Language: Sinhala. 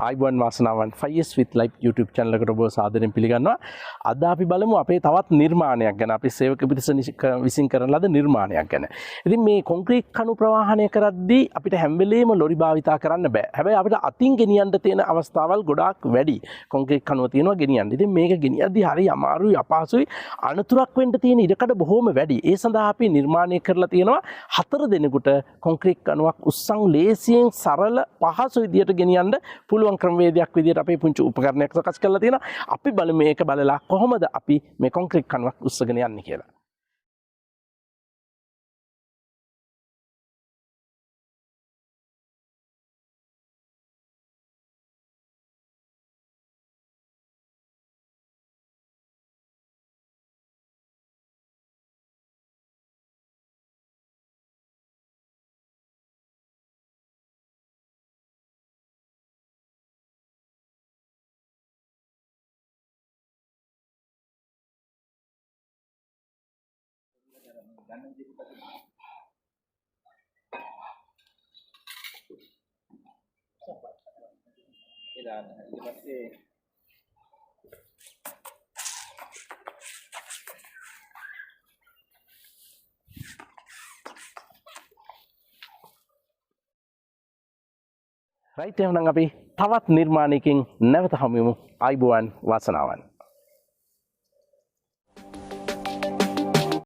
ආයිබෝන් වාසනාවන් 5S with life YouTube channel එකට ඔබ සාදරයෙන් පිළිගන්නවා. අද අපි බලමු අපේ තවත් නිර්මාණයක් ගැන. අපි සේවක පිරිස විසින් කරන ලද නිර්මාණයක් ගැන. ඉතින් මේ කොන්ක්‍රීට් කණු ප්‍රවාහනය කරද්දී අපිට හැම වෙලේම ලොරි භාවිතා කරන්න බෑ. හැබැයි අපිට අතින් ගෙනියන්න තියෙන අවස්ථාවල් ගොඩාක් වැඩි. කොන්ක්‍රීට් කණුව තියෙනවා ගෙනියන්න. ඉතින් මේක ගෙනියද්දී හරි අමාරුයි අපහසුයි. අනතුරක් වෙන්න තියෙන ඉඩකඩ බොහොම වැඩි. ඒ සඳහා අපි නිර්මාණය කරලා තියෙනවා 4 දෙනෙකුට කොන්ක්‍රීට් කණුවක් උස්සන් ලේසියෙන් සරල පහසු විදියට ගෙනියන්න පුළුවන් ක්‍රමවේදයක් විදියට අපේ පුංචි උපකරණයක් සකස් කරලා තියෙනවා. අපි බලමු මේක බලලා කොහොමද අපි මේ කොන්ක්‍රීට් කණුවක් උස්සගෙන යන්නේ කියලා. රයිට් එහෙනම් අපි තවත් නිර්මාණයකින් නැවත හමු වෙමු. ආයිබෝවන් වාසනාවන්.